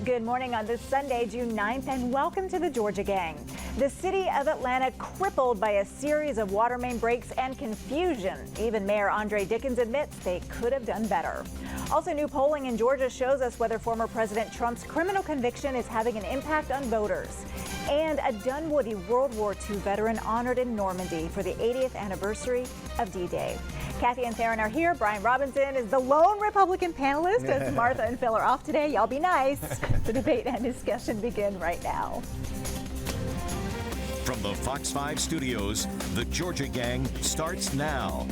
Good morning on this Sunday, June 9th, and welcome to the Georgia Gang. The city of Atlanta crippled by a series of water main breaks and confusion. Even Mayor Andre Dickens admits they could have done better. Also, new polling in Georgia shows us whether former President Trump's criminal conviction is having an impact on voters. And a Dunwoody World War II veteran honored in Normandy for the 80th anniversary of D-Day. Kathy and Theron are here. Brian Robinson is the lone Republican panelist as Martha and Phil are off today. Y'all be nice. The debate and discussion begin right now. From the Fox 5 studios, the Georgia Gang starts now.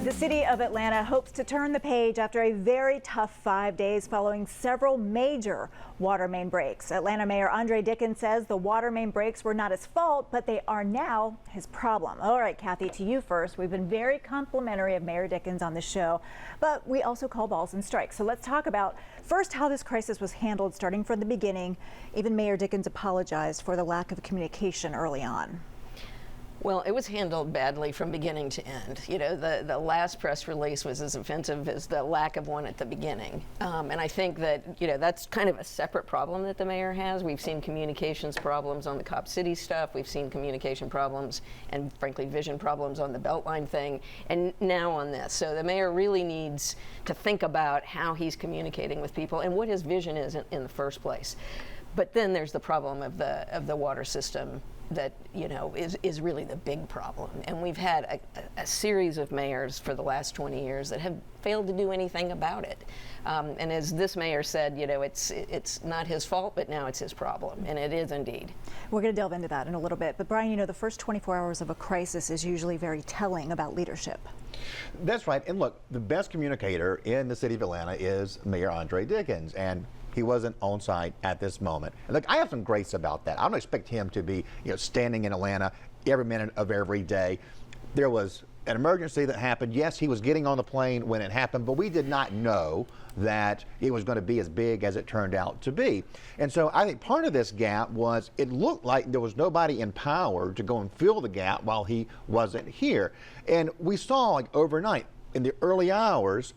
The city of Atlanta hopes to turn the page after a very tough 5 days following several major water main breaks. Atlanta Mayor Andre Dickens says the water main breaks were not his fault, but they are now his problem. All right, Kathy, to you first. We've been very complimentary of Mayor Dickens on the show, but we also call balls and strikes. So let's talk about first how this crisis was handled starting from the beginning. Even Mayor Dickens apologized for the lack of communication early on. Well, it was handled badly from beginning to end. You know, the last press release was as offensive as the lack of one at the beginning. And I think that, you know, that's kind of a separate problem that the mayor has. We've seen communications problems on the Cop City stuff. We've seen communication problems and, frankly, vision problems on the Beltline thing. And now on this. So the mayor really needs to think about how he's communicating with people and what his vision is in the first place. But then there's the problem of the water system that, you know, is really the big problem. And we've had a series of mayors for the last 20 years that have failed to do anything about it. And as this mayor said, you know, it's not his fault, but now it's his problem. And it is indeed. We're going to delve into that in a little bit. But Brian, you know, the first 24 hours of a crisis is usually very telling about leadership. That's right. And look, the best communicator in the city of Atlanta is Mayor Andre Dickens. And he wasn't on site at this moment. And look, I have some grace about that. I don't expect him to be, you know, standing in Atlanta every minute of every day. There was an emergency that happened. Yes, he was getting on the plane when it happened, but we did not know that it was going to be as big as it turned out to be. And so I think part of this gap was it looked like there was nobody in power to go and fill the gap while he wasn't here. And we saw, like, overnight in the early hours,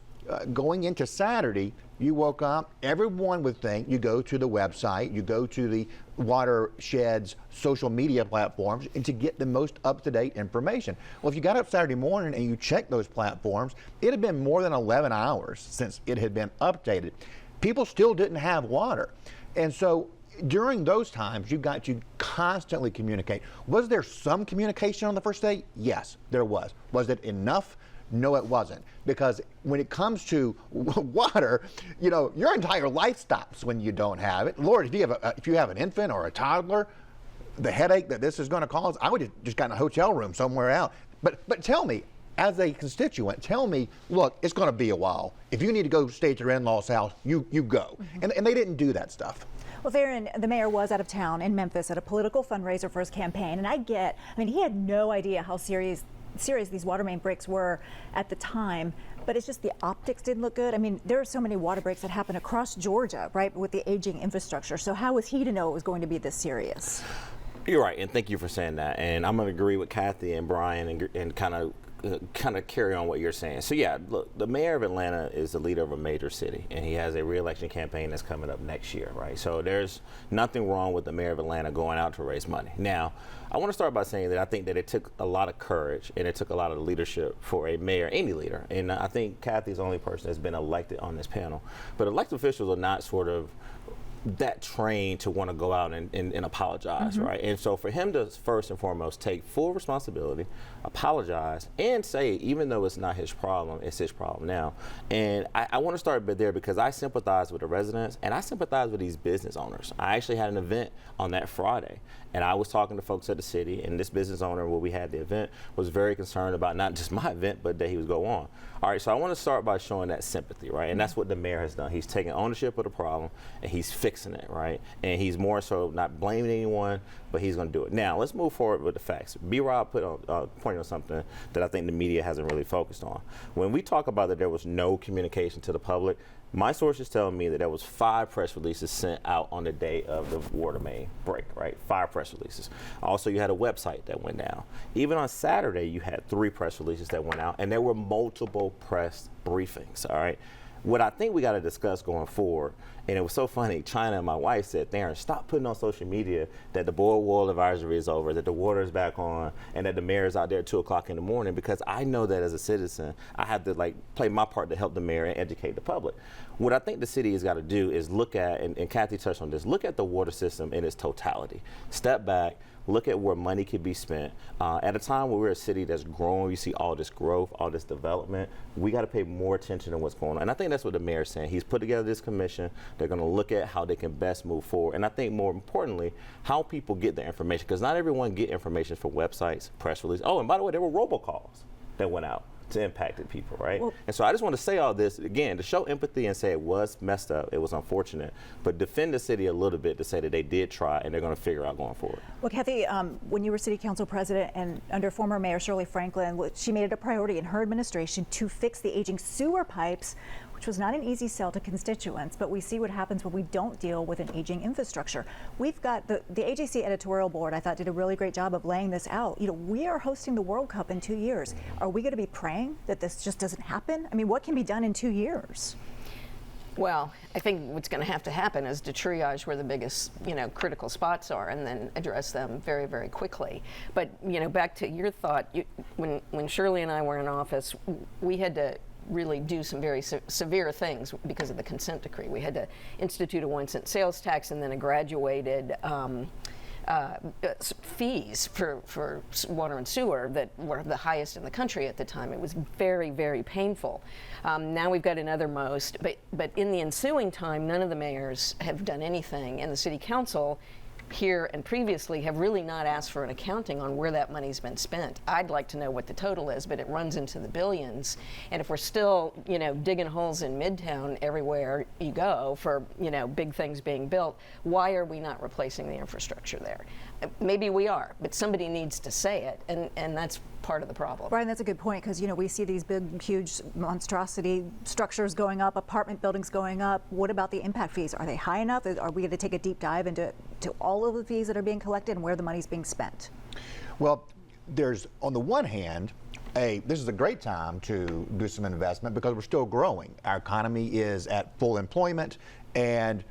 going into Saturday, you woke up, everyone would think you go to the website, you go to the watershed's social media platforms and to get the most up-to-date information. Well, if you got up Saturday morning and you checked those platforms, it had been more than 11 hours since it had been updated. People still didn't have water. And so during those times, you've got to constantly communicate. Was there some communication on the first day? Yes, there was. Was it enough? No, it wasn't. Because when it comes to water, you know, your entire life stops when you don't have it. Lord, if you have an infant or a toddler, the headache that this is going to cause, I would have just got in a hotel room somewhere out. But tell me, as a constituent, tell me, look, it's going to be a while. If you need to go stay at your in-laws' house, you go. Mm-hmm. And they didn't do that stuff. Well, Theron, the mayor was out of town in Memphis at a political fundraiser for his campaign. And I mean, he had no idea how serious these water main breaks were at the time, but it's just the optics didn't look good. I mean, there are so many water breaks that happen across Georgia, right, with the aging infrastructure. So how was he to know it was going to be this serious? You're right, and thank you for saying that. And I'm going to agree with Kathy and Brian and kind of carry on what you're saying. So yeah, look, the mayor of Atlanta is the leader of a major city, and he has a re-election campaign that's coming up next year, right? So there's nothing wrong with the mayor of Atlanta going out to raise money. Now, I want to start by saying that I think that it took a lot of courage and it took a lot of leadership for a mayor, any leader, and I think Kathy's the only person that's been elected on this panel. But elected officials are not sort of that trained to want to go out and apologize, mm-hmm. right? And so for him to first and foremost take full responsibility, apologize, and say, even though it's not his problem, it's his problem now. And I want to start there because I sympathize with the residents and I sympathize with these business owners. I actually had an event on that Friday, and I was talking to folks at the city, and this business owner where we had the event was very concerned about not just my event, but that he was go on. All right, so I want to start by showing that sympathy, right? And that's what the mayor has done. He's taken ownership of the problem and he's fixing it, right? And he's more so not blaming anyone, but he's going to do it. Now, let's move forward with the facts. B-Rob pointed on something that I think the media hasn't really focused on. When we talk about that there was no communication to the public, my sources tell me that there was 5 press releases sent out on the day of the water main break, right? 5 press releases. Also, you had a website that went down. Even on Saturday, you had 3 press releases that went out, and there were multiple press briefings, all right? What I think we got to discuss going forward And it was so funny. China and my wife said, Theron, stop putting on social media that the boil advisory is over, that the water is back on, and that the mayor is out there at 2 o'clock in the morning, because I know that as a citizen, I have to play my part to help the mayor and educate the public. What I think the city has got to do is look at, and Kathy touched on this, look at the water system in its totality. Step back. Look at where money could be spent. At a time where we're a city that's growing, we see all this growth, all this development, we got to pay more attention to what's going on. And I think that's what the mayor's saying. He's put together this commission. They're going to look at how they can best move forward. And I think more importantly, how people get the information, because not everyone get information from websites, press releases. Oh, and by the way, there were robocalls that went out to impacted people, right? Well, and so I just want to say all this again to show empathy and say it was messed up, it was unfortunate, but defend the city a little bit to say that they did try and they're going to figure out going forward. Well, Kathy, when you were city council president and under former mayor Shirley Franklin, she made it a priority in her administration to fix the aging sewer pipes, which was not an easy sell to constituents, but we see what happens when we don't deal with an aging infrastructure. We've got the AJC editorial board, I thought, did a really great job of laying this out. You know, we are hosting the World Cup in 2 years. Are we going to be praying that this just doesn't happen? I mean, what can be done in 2 years? Well, I think what's going to happen is to triage where the biggest, critical spots are, and then address them very, very quickly. But, back to your thought, when Shirley and I were in office, we had to really do some very severe things because of the consent decree. We had to institute a 1-cent sales tax and then a graduated fees for water and sewer that were the highest in the country at the time. It was very, very painful. Now we've got another MOST, but in the ensuing time, none of the mayors have done anything, and the city council here and previously have really not asked for an accounting on where that money's been spent. I'd like to know what the total is, but it runs into the billions. And if we're still, digging holes in Midtown everywhere you go for, big things being built, why are we not replacing the infrastructure there? Maybe we are, but somebody needs to say it, and that's part of the problem. Brian, that's a good point, because we see these big, huge monstrosity structures going up, apartment buildings going up. What about the impact fees? Are they high enough? Are we going to take a deep dive into all of the fees that are being collected and where the money's being spent? Well, there's, on the one hand, this is a great time to do some investment because we're still growing. Our economy is at full employment, and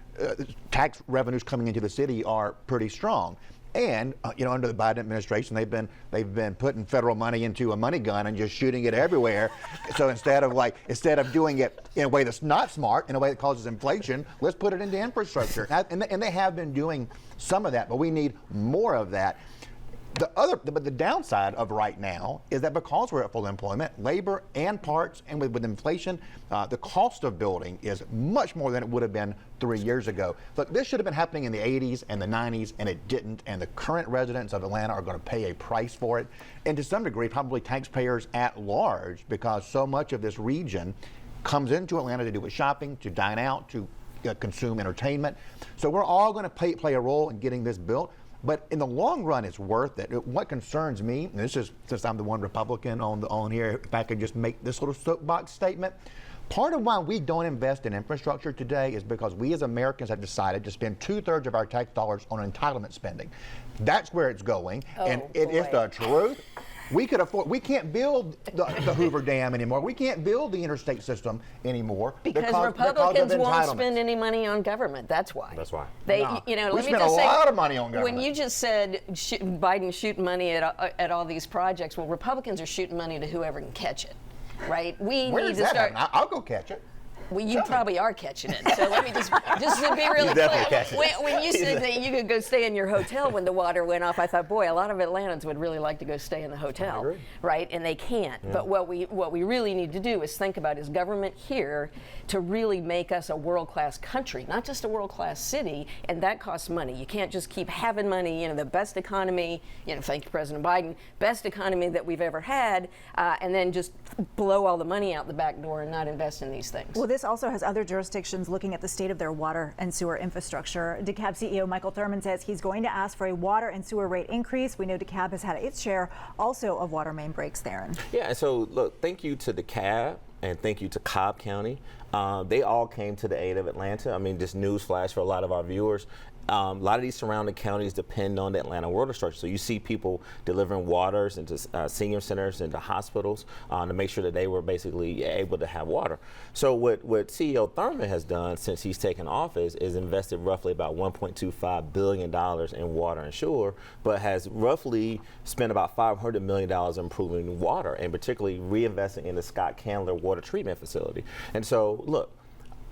tax revenues coming into the city are pretty strong. And under the Biden administration, they've been putting federal money into a money gun and just shooting it everywhere. So instead of doing it in a way that's not smart, in a way that causes inflation, let's put it into infrastructure. And they have been doing some of that, but we need more of that. But the downside of right now is that because we're at full employment, labor and parts, and with inflation, the cost of building is much more than it would have been 3 years ago. Look, this should have been happening in the 80s and the 90s, and it didn't. And the current residents of Atlanta are going to pay a price for it. And to some degree, probably taxpayers at large, because so much of this region comes into Atlanta to do with shopping, to dine out, to consume entertainment. So we're all going to play a role in getting this built. But in the long run, it's worth it. What concerns me, and this is, since I'm the one Republican on here, if I could just make this little soapbox statement, part of why we don't invest in infrastructure today is because we as Americans have decided to spend 2/3 of our tax dollars on entitlement spending. That's where it's going, and it is the truth. We can't build the Hoover Dam anymore. We can't build the interstate system anymore because Republicans won't spend any money on government. That's why. That's why. They, we let me spend just say, a lot of money on government. When you just said Biden shooting money at all these projects, well, Republicans are shooting money to whoever can catch it, right? We Where need does to that start. happen? I'll go catch it. Well, you probably are catching it. So let me just to be really clear. When you said that you could go stay in your hotel when the water went off, I thought, boy, a lot of Atlantans would really like to go stay in the hotel, right? And they can't. Yeah. But what we really need to do is think about is government here to really make us a world-class country, not just a world-class city, and that costs money. You can't just keep having money, the best economy, thank you, President Biden, best economy that we've ever had, and then just blow all the money out the back door and not invest in these things. Well, this also has other jurisdictions looking at the state of their water and sewer infrastructure. DeKalb CEO Michael Thurman says he's going to ask for a water and sewer rate increase. We know DeKalb has had its share also of water main breaks there. Yeah, and so look, thank you to DeKalb and thank you to Cobb County. they all came to the aid of Atlanta. I mean, just news flash for a lot of our viewers. A lot of these surrounding counties depend on the Atlanta water structure. So you see people delivering waters into senior centers, into hospitals, to make sure that they were basically able to have water. So what CEO Thurman has done since he's taken office is invested roughly about $1.25 billion in water and sewer, but has roughly spent about $500 million improving water, and particularly reinvesting in the Scott Candler water treatment facility. And so, look,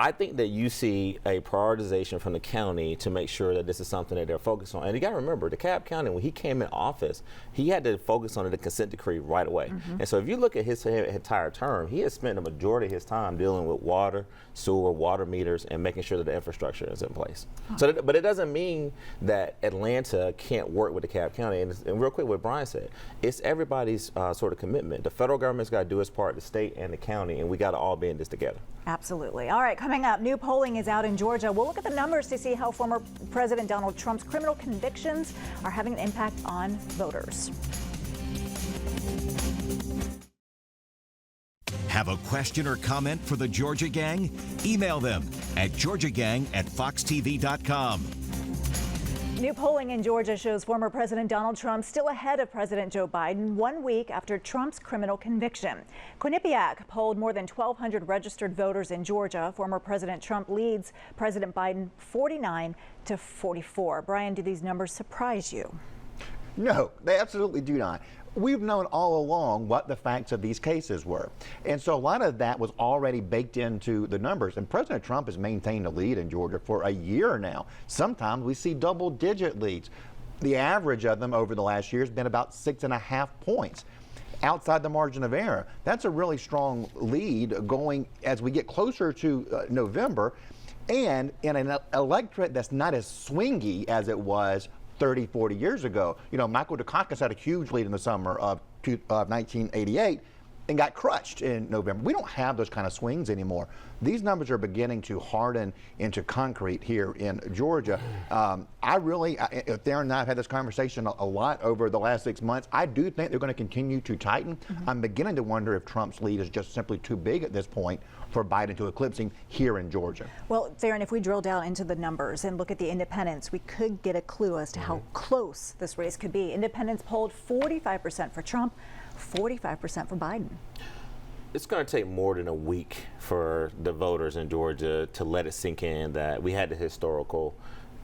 I think that you see a prioritization from the county to make sure that this is something that they're focused on. And you got to remember, DeKalb County, when he came in office, he had to focus on the consent decree right away. And so if you look at his entire term, he has spent the majority of his time dealing with water, sewer, water meters, and making sure that the infrastructure is in place. So, but it doesn't mean that Atlanta can't work with DeKalb County. And real quick, what Brian said, it's everybody's sort of commitment. The federal government's got to do its part, the state and the county, and we got to all be in this together. Absolutely. All right, coming up, new polling is out in Georgia. We'll look at the numbers to see how former President Donald Trump's criminal convictions are having an impact on voters. Have a question or comment for the Georgia Gang? Email them at georgiagang@foxtv.com. New polling in Georgia shows former President Donald Trump still ahead of President Joe Biden 1 week after Trump's criminal conviction. Quinnipiac polled more than 1,200 registered voters in Georgia. Former President Trump leads President Biden 49-44. Brian, do these numbers surprise you? No, they absolutely do not. We've known all along what the facts of these cases were. And so a lot of that was already baked into the numbers. And President Trump has maintained a lead in Georgia for a year now. Sometimes we see double-digit leads. The average of them over the last year has been about 6.5 points. Outside the margin of error. That's a really strong lead going as we get closer to November, and in an electorate that's not as swingy as it was 30, 40 years ago. You know, Michael Dukakis had a huge lead in the summer of 1988 and got crushed in November. We don't have those kind of swings anymore. These numbers are beginning to harden into concrete here in Georgia. Darren and I have had this conversation a lot over the last 6 months. I do think they're going to continue to tighten. I'm beginning to wonder if Trump's lead is just simply too big at this point for Biden to eclipse him here in Georgia. Well, Darren, if we drill down into the numbers and look at the independents, we could get a clue as to how close this race could be. Independents polled 45% for Trump, 45% for Biden. It's going to take more than a week for the voters in Georgia to let it sink in that we had the historical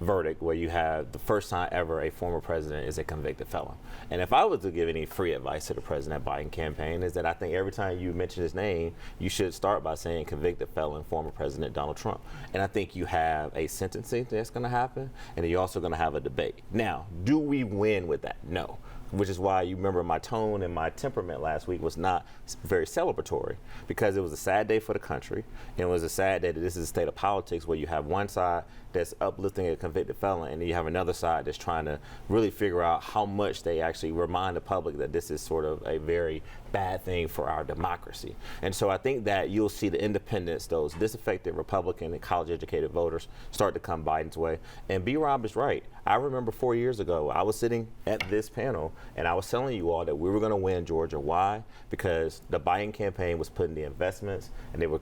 verdict where you have the first time ever a former president is a convicted felon. And if I was to give any free advice to the President Biden campaign, is that I think every time you mention his name, you should start by saying convicted felon, former President Donald Trump. And I think you have a sentencing that's going to happen, and then you're also going to have a debate. Now, do we win with that? No. Which is why you remember my tone and my temperament last week was not very celebratory, because it was a sad day for the country. And it was a sad day that this is a state of politics where you have one side that's uplifting a convicted felon, and then you have another side that's trying to really figure out how much they actually remind the public that this is sort of a very bad thing for our democracy. And so I think that you'll see the independents, those disaffected Republican and college-educated voters, start to come Biden's way. And B. Rob is right. I remember 4 years ago, I was sitting at this panel, and I was telling you all that we were going to win Georgia. Why? Because the Biden campaign was putting the investments, and they were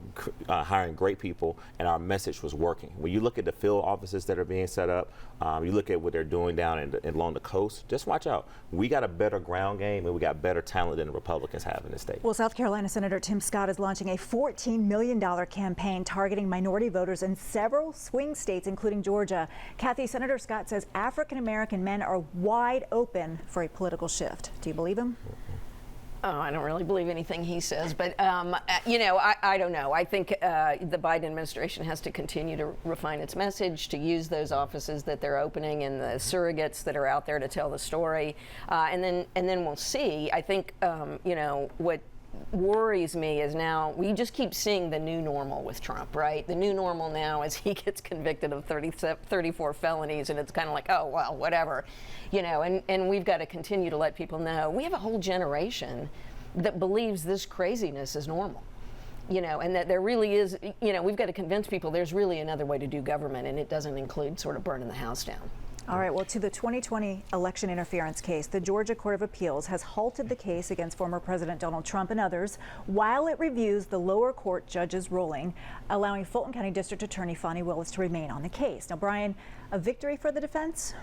hiring great people, and our message was working. When you look at the field offices that are being set up, you look at what they're doing down along the coast, just watch out. We got a better ground game, and we got better talent than the Republicans have in the state. Well, South Carolina Senator Tim Scott is launching a $14 million campaign targeting minority voters in several swing states, including Georgia. Kathy, Senator Scott says African-American men are wide open for a political shift. Do you believe him? Oh, I don't really believe anything he says, but you know, I don't know. I think the Biden administration has to continue to refine its message, to use those offices that they're opening and the surrogates that are out there to tell the story, and then we'll see. I think you know, what worries me is now we just keep seeing the new normal with Trump, right? The new normal now is he gets convicted of 34 felonies, and it's kind of like, oh, well, whatever, you know, and we've got to continue to let people know we have a whole generation that believes this craziness is normal, you know, and that there really is, you know, we've got to convince people there's really another way to do government, and it doesn't include sort of burning the house down. All right, well, to the 2020 election interference case, the Georgia Court of Appeals has halted the case against former President Donald Trump and others while it reviews the lower court judge's ruling, allowing Fulton County District Attorney Fani Willis to remain on the case. Now, Brian, a victory for the defense?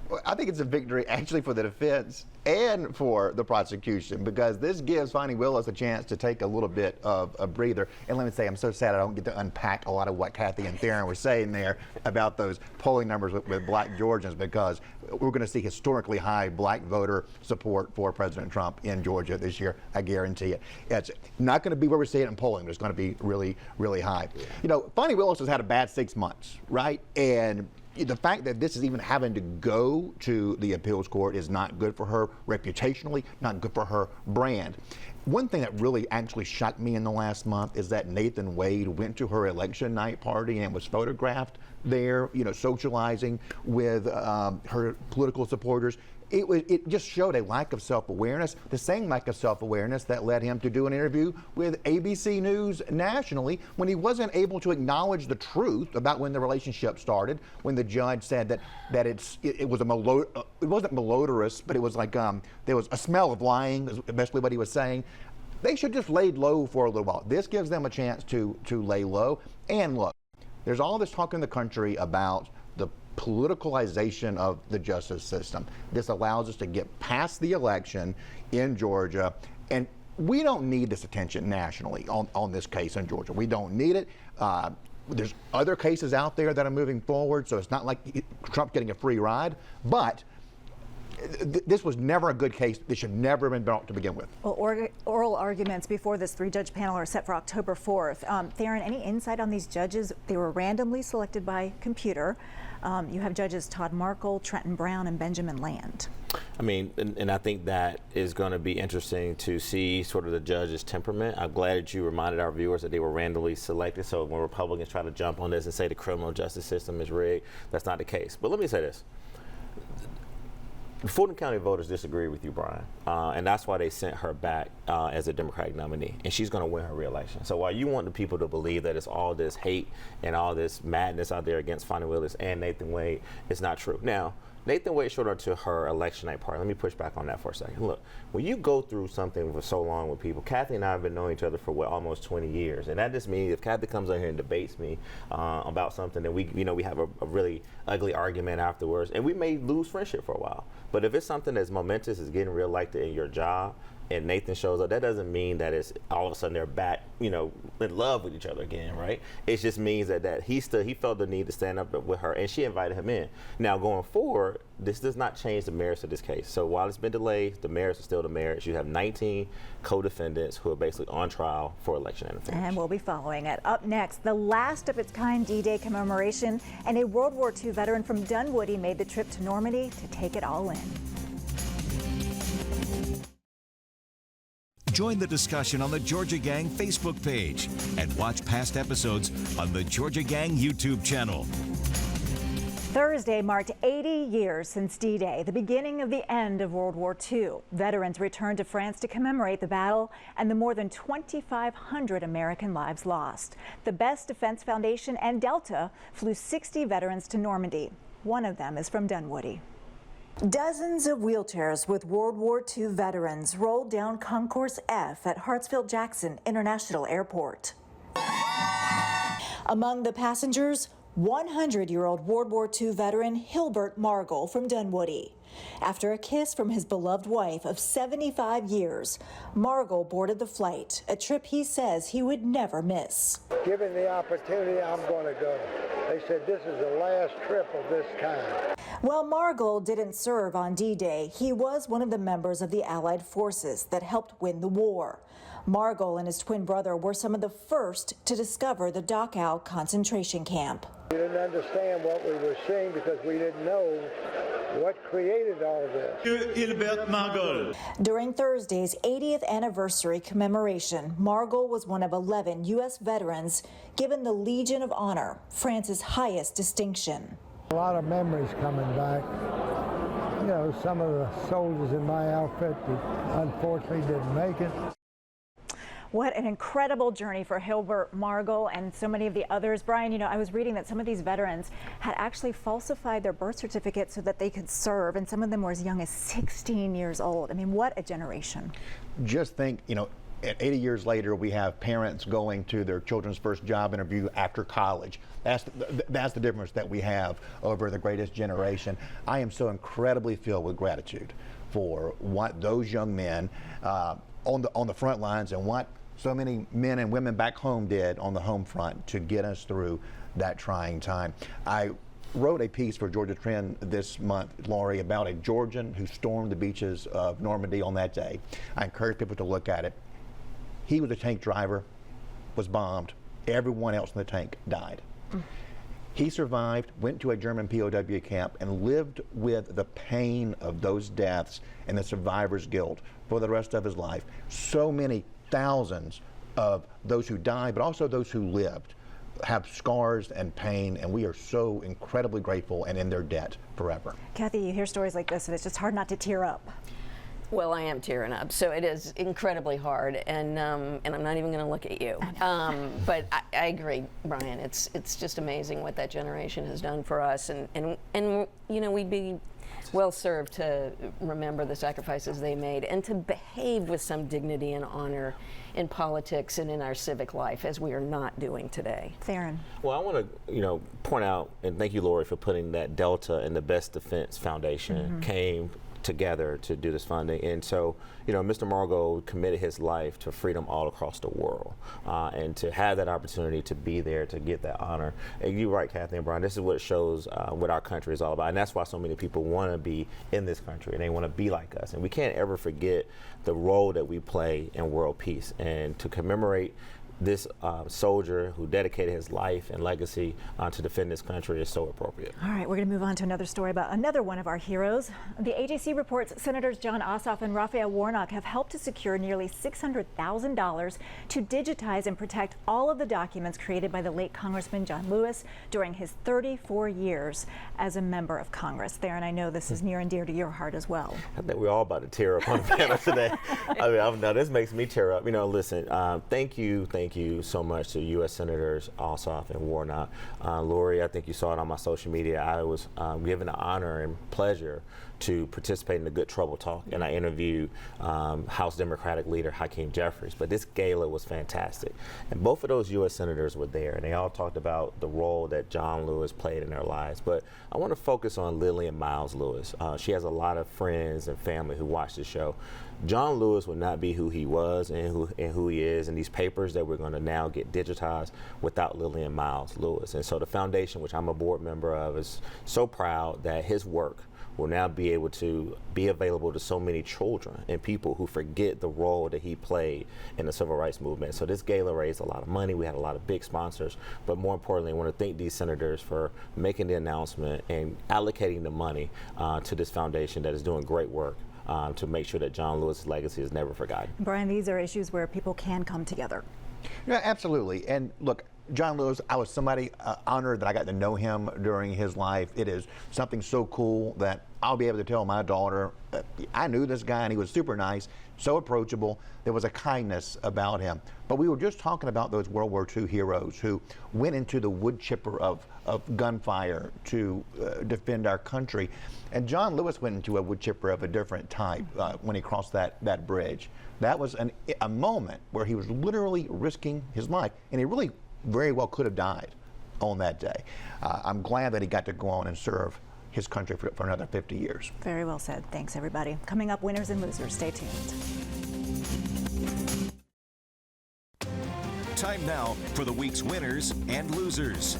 Well, I think it's a victory actually for the defense and for the prosecution, because this gives Fani Willis a chance to take a little bit of a breather. And let me say, I'm so sad I don't get to unpack a lot of what Kathy and Theron were saying there about those polling numbers with black Georgians, because we're going to see historically high black voter support for President Trump in Georgia this year. I guarantee it. It's not going to be where we see it in polling, but it's going to be really, really high. You know, Fani Willis has had a bad 6 months, right? And the fact that this is even having to go to the appeals court is not good for her reputationally, not good for her brand. One thing that really actually shocked me in the last month is that Nathan Wade went to her election night party and was photographed there, you know, socializing with her political supporters. It just showed a lack of self-awareness, the same lack of self-awareness that led him to do an interview with ABC News nationally when he wasn't able to acknowledge the truth about when the relationship started, when the judge said that it wasn't malodorous, but it was like there was a smell of lying, is basically what he was saying. They should just lay low for a little while. This gives them a chance to lay low. And look, there's all this talk in the country about the politicalization of the justice system. This allows us to get past the election in Georgia, and we don't need this attention nationally on this case in Georgia. We don't need it. There's other cases out there that are moving forward, so it's not like Trump's getting a free ride, but this was never a good case. This should never have been brought to begin with. Well, oral arguments before this three-judge panel are set for October 4th. Theron, any insight on these judges? They were randomly selected by computer. You have judges Todd Markle, Trenton Brown, and Benjamin Land. I mean, and I think that is going to be interesting to see sort of the judge's temperament. I'm glad that you reminded our viewers that they were randomly selected. So when Republicans try to jump on this and say the criminal justice system is rigged, that's not the case. But let me say this. The Fulton County voters disagree with you, Brian, and that's why they sent her back as a Democratic nominee, and she's going to win her re-election. So while you want the people to believe that it's all this hate and all this madness out there against Fani Willis and Nathan Wade, it's not true. Now, Nathan Wade showed her to her election night party. Let me push back on that for a second. Look, when you go through something for so long with people, Kathy and I have been knowing each other for almost 20 years, and that just means if Kathy comes out here and debates me about something, then we have a really ugly argument afterwards, and we may lose friendship for a while. But if it's something that's momentous, is getting real like in your job, and Nathan shows up, that doesn't mean that it's all of a sudden they're back, in love with each other again, right? It just means that he felt the need to stand up with her, and she invited him in. Now, going forward, this does not change the merits of this case. So while it's been delayed, the merits are still the merits. You have 19 co-defendants who are basically on trial for election interference. And we'll be following it. Up next, the last of its kind D-Day commemoration, and a World War II veteran from Dunwoody made the trip to Normandy to take it all in. Join the discussion on the Georgia Gang Facebook page and watch past episodes on the Georgia Gang YouTube channel. Thursday marked 80 years since D-Day, the beginning of the end of World War II. Veterans returned to France to commemorate the battle and the more than 2,500 American lives lost. The Best Defense Foundation and Delta flew 60 veterans to Normandy. One of them is from Dunwoody. Dozens of wheelchairs with World War II veterans rolled down Concourse F at Hartsfield-Jackson International Airport. Among the passengers, 100-year-old World War II veteran Hilbert Margol from Dunwoody. After a kiss from his beloved wife of 75 years, Margol boarded the flight, a trip he says he would never miss. Given the opportunity, I'm going to go. They said this is the last trip of this kind. While Margol didn't serve on D-Day, he was one of the members of the Allied forces that helped win the war. Margol and his twin brother were some of the first to discover the Dachau concentration camp. We didn't understand what we were seeing because we didn't know what created all of this. Hilbert Margol. During Thursday's 80th anniversary commemoration, Margol was one of 11 U.S. veterans given the Legion of Honor, France's highest distinction. A lot of memories coming back. Some of the soldiers in my outfit that unfortunately didn't make it. What an incredible journey for Hilbert Margol and so many of the others. Brian, you know, I was reading that some of these veterans had actually falsified their birth certificates so that they could serve, and some of them were as young as 16 years old. I mean, what a generation. Just think, you know, 80 years later, we have parents going to their children's first job interview after college. That's the difference that we have over the greatest generation. I am so incredibly filled with gratitude for what those young men on the front lines and what so many men and women back home did on the home front to get us through that trying time. I wrote a piece for Georgia Trend this month, Laurie, about a Georgian who stormed the beaches of Normandy on that day. I encourage people to look at it. He was a tank driver, was bombed. Everyone else in the tank died. He survived, went to a German POW camp, and lived with the pain of those deaths and the survivor's guilt for the rest of his life. So many thousands of those who died, but also those who lived, have scars and pain, and we are so incredibly grateful and in their debt forever. Kathy, you hear stories like this, and it's just hard not to tear up. Well, I am tearing up, so it is incredibly hard, and I'm not even going to look at you. But I agree, Brian. It's just amazing what that generation has done for us, and you know, we'd be well served to remember the sacrifices they made and to behave with some dignity and honor in politics and in our civic life, as we are not doing today. Theron. Well, I want to, you know, point out, and thank you, Lori, for putting that Delta and the Best Defense Foundation came together to do this funding. And so, you know, Mr. Margol committed his life to freedom all across the world, and to have that opportunity to be there to get that honor. And you're right, Kathy and Brian, this is what it shows what our country is all about. And that's why so many people want to be in this country and they want to be like us. And we can't ever forget the role that we play in world peace. And to commemorate this soldier who dedicated his life and legacy to defend this country is so appropriate. All right, we're going to move on to another story about another one of our heroes. The AJC reports Senators John Ossoff and Raphael Warnock have helped to secure nearly $600,000 to digitize and protect all of the documents created by the late Congressman John Lewis during his 34 years as a member of Congress. Theron, I know this is near and dear to your heart as well. I think we're all about to tear up on the panel today. I mean, now this makes me tear up. You know, listen, thank you so much to U.S. Senators Ossoff and Warnock. Lori, I think you saw it on my social media. I was given the honor and pleasure to participate in the Good Trouble Talk, and I interviewed House Democratic leader Hakeem Jeffries. But this gala was fantastic, and both of those U.S. senators were there, and they all talked about the role that John Lewis played in their lives. But I want to focus on Lillian Miles Lewis. She has a lot of friends and family who watch the show. John Lewis would not be who he was and who he is in these papers that we're going to now get digitized without Lillian Miles Lewis. And so the foundation, which I'm a board member of, is so proud that his work will now be able to be available to so many children and people who forget the role that he played in the civil rights movement. So this gala raised a lot of money. We had a lot of big sponsors, but more importantly, I want to thank these senators for making the announcement and allocating the money to this foundation that is doing great work to make sure that John Lewis's legacy is never forgotten. Brian, these are issues where people can come together. Yeah, absolutely. And look, John Lewis, I was somebody honored that I got to know him during his life. It is something so cool that I'll be able to tell my daughter, I knew this guy and he was super nice, so approachable. There was a kindness about him. But we were just talking about those World War II heroes who went into the wood chipper of gunfire to defend our country. And John Lewis went into a wood chipper of a different type when he crossed that bridge. That was a moment where he was literally risking his life, and he really very well could have died on that day. I'm glad that he got to go on and serve his country for another 50 years. Very well said. Thanks, everybody. Coming up, winners and losers. Stay tuned. Time now for the week's winners and losers.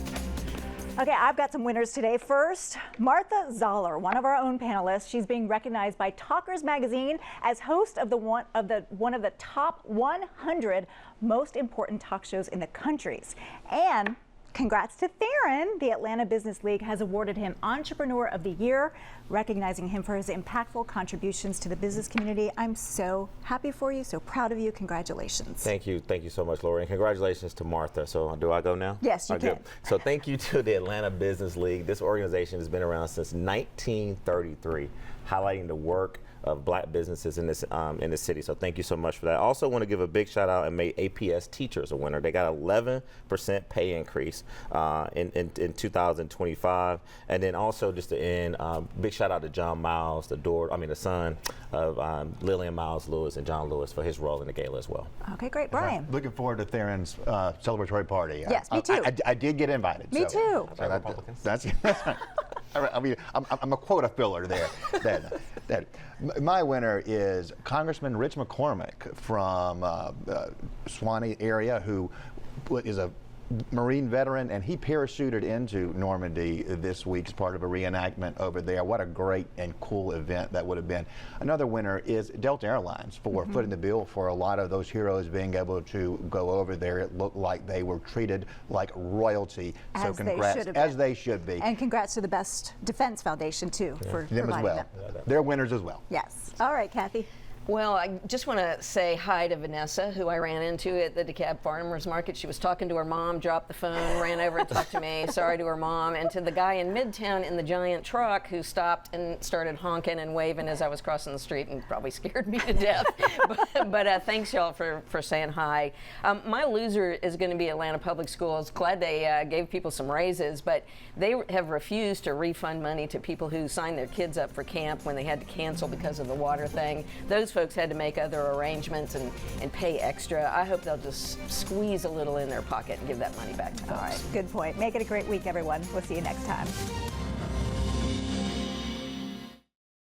Okay, I've got some winners today. First, Martha Zoller, one of our own panelists. She's being recognized by Talkers Magazine as host of one of the top 100 most important talk shows in the countries. And Congrats to Theron. The Atlanta Business League has awarded him Entrepreneur of the Year, recognizing him for his impactful contributions to the business community. I'm so happy for you, so proud of you. Congratulations. Thank you so much, Lori, and congratulations to Martha. So do I go now? Yes, you can. So thank you to the Atlanta Business League. This organization has been around since 1933, highlighting the work of black businesses in this city. So thank you so much for that. I also want to give a big shout out and make APS teachers a winner. They got 11% pay increase in 2025. And then also just to end, big shout out to John Miles, the son of Lillian Miles Lewis and John Lewis, for his role in the gala as well. Okay, great. Brian. Looking forward to Theron's celebratory party. Yes, me too. I did get invited. Me too. So that's I mean, I'm a quota filler there. My winner is Congressman Rich McCormick from Suwanee area, who is a Marine veteran, and he parachuted into Normandy this week as part of a reenactment over there. What a great and cool event that would have been. Another winner is Delta Airlines for footing the bill for a lot of those heroes being able to go over there. It looked like they were treated like royalty. As so congrats, as they should be. And congrats to the Best Defense Foundation too for them as well. They're winners as well. Yes. All right, Kathy. Well, I just want to say hi to Vanessa, who I ran into at the DeKalb Farmers Market. She was talking to her mom, dropped the phone, ran over and talked to me, sorry to her mom, and to the guy in Midtown in the giant truck who stopped and started honking and waving as I was crossing the street and probably scared me to death. but thanks, y'all, for saying hi. My loser is going to be Atlanta Public Schools. Glad they gave people some raises, but they have refused to refund money to people who signed their kids up for camp when they had to cancel because of the water thing. Those folks had to make other arrangements and pay extra. I hope they'll just squeeze a little in their pocket and give that money back to folks. All right, good point. Make it a great week, everyone. We'll see you next time.